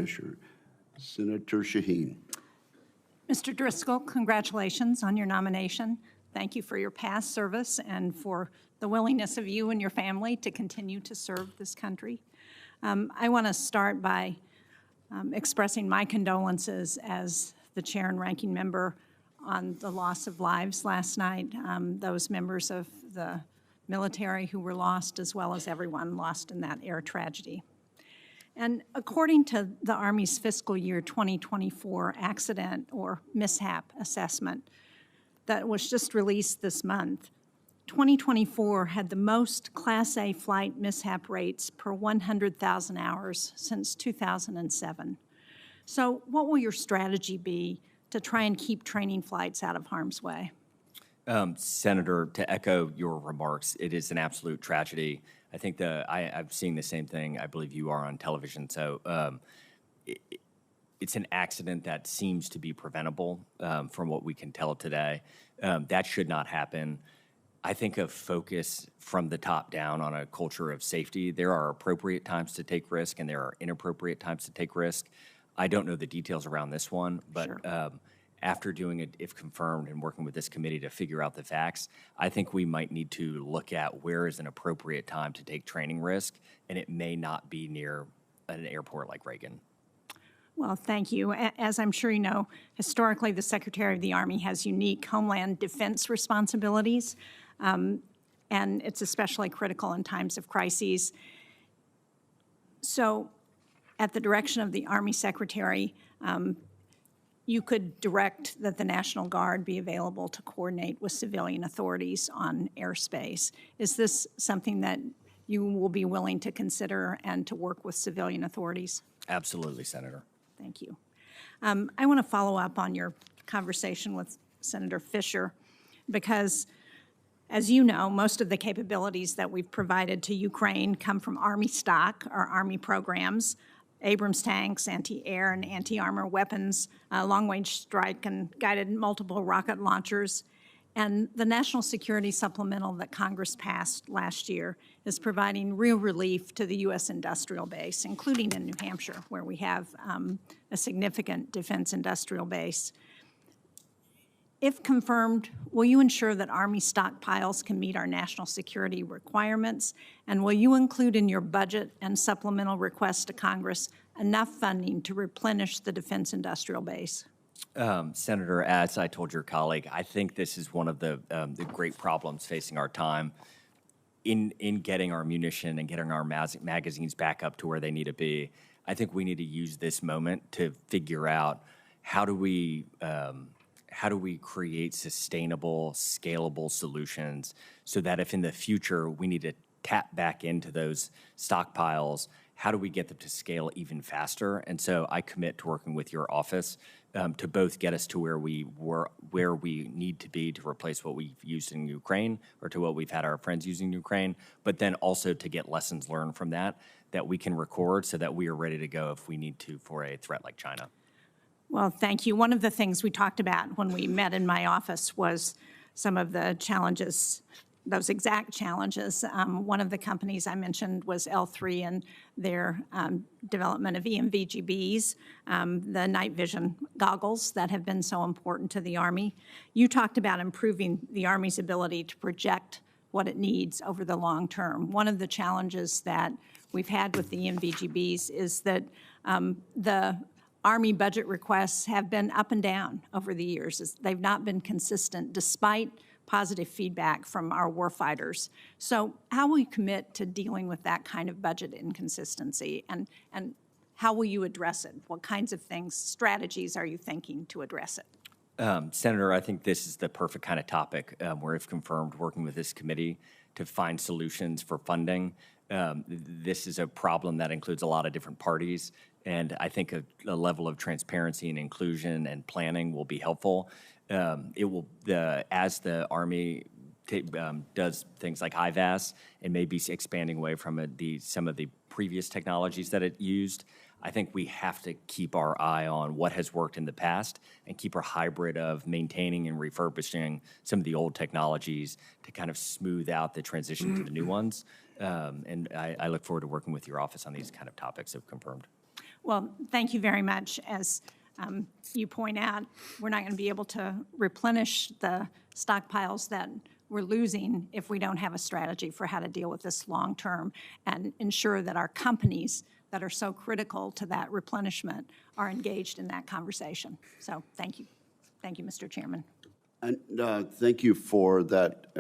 Fisher. Senator Shaheen. Mr. Driscoll, congratulations on your nomination. Thank you for your past service and for the willingness of you and your family to continue to serve this country. I want to start by expressing my condolences as the chair and ranking member on the loss of lives last night, those members of the military who were lost, as well as everyone lost in that air tragedy. And according to the Army's fiscal year 2024 accident or mishap assessment that was just released this month, 2024 had the most Class A flight mishap rates per 100,000 hours since 2007. So what will your strategy be to try and keep training flights out of harm's way? Senator, to echo your remarks, it is an absolute tragedy. I think I'm seeing the same thing. I believe you are on television. So it's an accident that seems to be preventable from what we can tell today. That should not happen. I think a focus from the top down on a culture of safety. There are appropriate times to take risk and there are inappropriate times to take risk. I don't know the details around this one, but sure. After doing it, if confirmed, and working with this committee to figure out the facts, I think we might need to look at where is an appropriate time to take training risk, and it may not be near an airport like Reagan. Well, thank you. As I'm sure you know, historically, the Secretary of the Army has unique Homeland defense responsibilities, and it's especially critical in times of crises. So, at the direction of the Army Secretary, you could direct that the National Guard be available to coordinate with civilian authorities on airspace. Is this something that you will be willing to consider and to work with civilian authorities? Absolutely, Senator. Thank you. I want to follow up on your conversation with Senator Fisher because, as you know, most of the capabilities that we've provided to Ukraine come from Army stock or Army programs. Abrams tanks, anti-air and anti-armor weapons, long-range strike and guided multiple rocket launchers. And the National Security Supplemental that Congress passed last year is providing real relief to the U.S. industrial base, including in New Hampshire, where we have a significant defense industrial base. If confirmed, will you ensure that Army stockpiles can meet our national security requirements? And will you include in your budget and supplemental request to Congress enough funding to replenish the defense industrial base? Senator, as I told your colleague, I think this is one of the great problems facing our time in getting our munition and getting our magazines back up to where they need to be. I think we need to use this moment to figure out how do we create sustainable, scalable solutions so that if in the future we need to tap back into those stockpiles, how do we get them to scale even faster? And so I commit to working with your office to both get us to where we need to be to replace what we've used in Ukraine or to what we've had our friends using in Ukraine, but then also to get lessons learned from that we can record so that we are ready to go if we need to for a threat like China. Well, thank you. One of the things we talked about when we met in my office was some of the challenges, those exact challenges. One of the companies I mentioned was L3 and their development of EMVGBs, the night vision goggles that have been so important to the Army. You talked about improving the Army's ability to project what it needs over the long term. One of the challenges that we've had with the EMVGBs is that the Army budget requests have been up and down over the years. They've not been consistent despite positive feedback from our warfighters. So how will you commit to dealing with that kind of budget inconsistency and how will you address it? What kinds of strategies are you thinking to address it? Senator, I think this is the perfect kind of topic where if confirmed, working with this committee to find solutions for funding. This is a problem that includes a lot of different parties. And I think a level of transparency and inclusion and planning will be helpful. It will, as the Army does things like IVAS and maybe expanding away from some of the previous technologies that it used, I think we have to keep our eye on what has worked in the past and keep our hybrid of maintaining and refurbishing some of the old technologies to kind of smooth out the transition to the new ones. And I look forward to working with your office on these kind of topics if confirmed. Well, thank you very much. As you point out, we're not going to be able to replenish the stockpiles that we're losing if we don't have a strategy for how to deal with this long-term and ensure that our companies that are so critical to that replenishment are engaged in that conversation. So thank you. Thank you, Mr. Chairman. And thank you for that